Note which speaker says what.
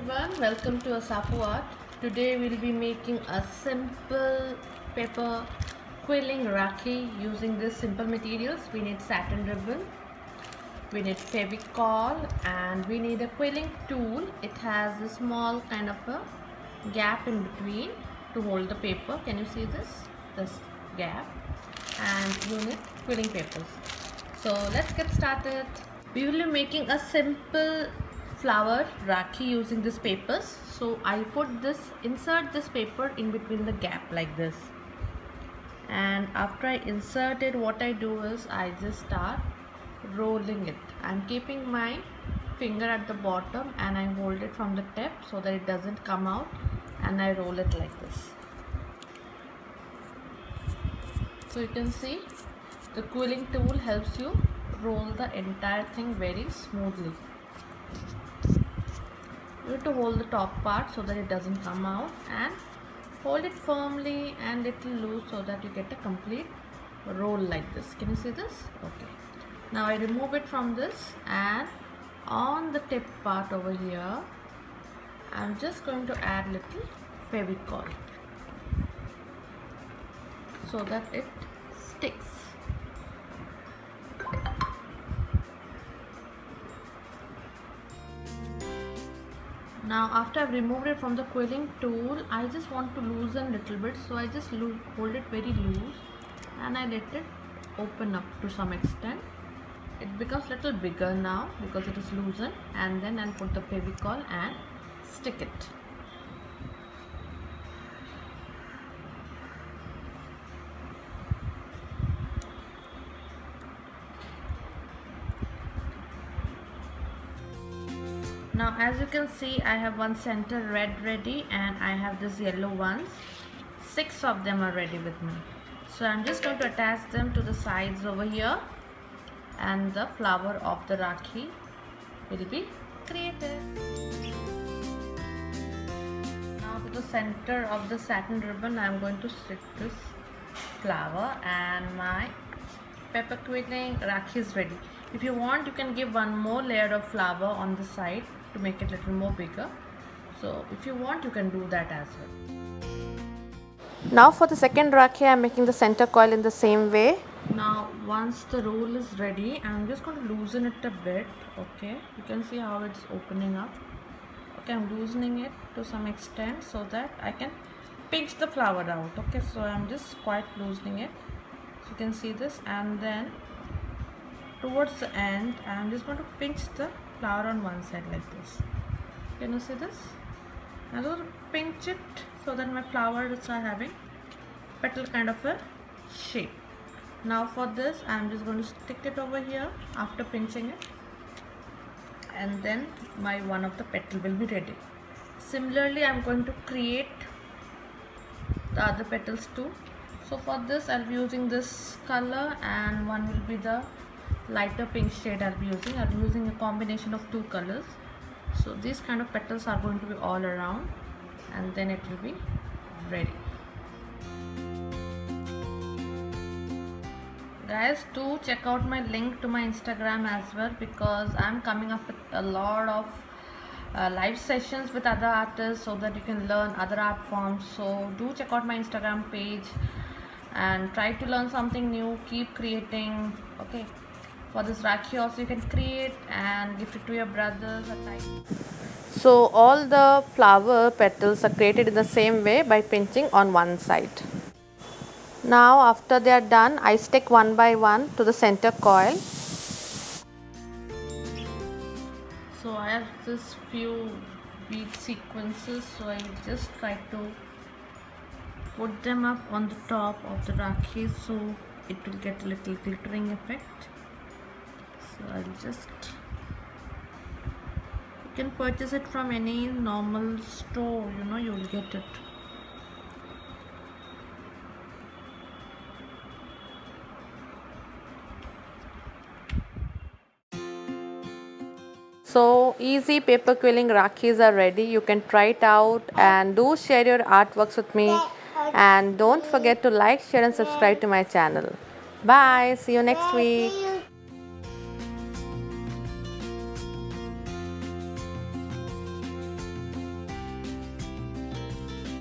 Speaker 1: everyone, welcome to Asafu Art. Today we'll be making a simple paper quilling Rakhi using these simple materials. We need satin ribbon, we need Fevicol, and we need a quilling tool. It has a small kind of a gap in between to hold the paper. Can you see this gap? And you need quilling papers. So let's get started. We will be making a simple flower Rakhi using these papers. So I insert this paper in between the gap like this, and after I insert it, what I do is I just start rolling it. I'm keeping my finger at the bottom and I hold it from the tip so that it doesn't come out, and I roll it like this. So you can see the quilling tool helps you roll the entire thing very smoothly. You have to hold the top part so that it doesn't come out, and hold it firmly and little loose so that you get a complete roll like this. Can you see this? Okay. Now I remove it from this, and on the tip part over here I'm just going to add little Fevicol so that it sticks. Now after I've removed it from the quilling tool, I just want to loosen a little bit, so I just hold it very loose and I let it open up to some extent. It becomes a little bigger now because it is loosened, and then I'll put the Fevicol and stick it. Now as you can see, I have one center red ready and I have this yellow ones. 6 of them are ready with me. So I'm just going to attach them to the sides over here, and the flower of the Rakhi will be created. Now to the center of the satin ribbon I'm going to stick this flower, and my paper quilling Rakhi is ready. If you want, you can give one more layer of flower on the side to make it a little more bigger. So if you want, you can do that as well. Now for the second Rakhi, I am making the center coil in the same way. Now once the roll is ready, I am just going to loosen it a bit. Okay, you can see how it's opening up. Okay, I am loosening it to some extent so that I can pinch the flower out. Okay, so I am just quite loosening it. So you can see this, and then towards the end I am just going to pinch the flower on one side like this. Can you see this? I'm going to pinch it so that my flowers are having petal kind of a shape. Now for this I am just going to stick it over here after pinching it, and then my one of the petal will be ready. Similarly I am going to create the other petals too. So for this I'll be using this color, and one will be the lighter pink shade I'll be using a combination of 2 colors. So these kind of petals are going to be all around, and then it will be ready. Guys, do check out my link to my Instagram as well, because I'm coming up with a lot of live sessions with other artists so that you can learn other art forms. So do check out my Instagram page and try to learn something new. Keep creating. Okay, for this Rakhi also you can create and gift it to your brothers or time. So all the flower petals are created in the same way by pinching on one side. Now after they are done, I stick one by one to the center coil. So I have this few bead sequences, so I will just try to put them up on the top of the Rakhi so it will get a little glittering effect. So I'll just, you can purchase it from any normal store, you'll get it. So easy paper quilling Rakhis are ready. You can try it out, and do share your artworks with me, and don't forget to like, share and subscribe to my channel. Bye, see you next week.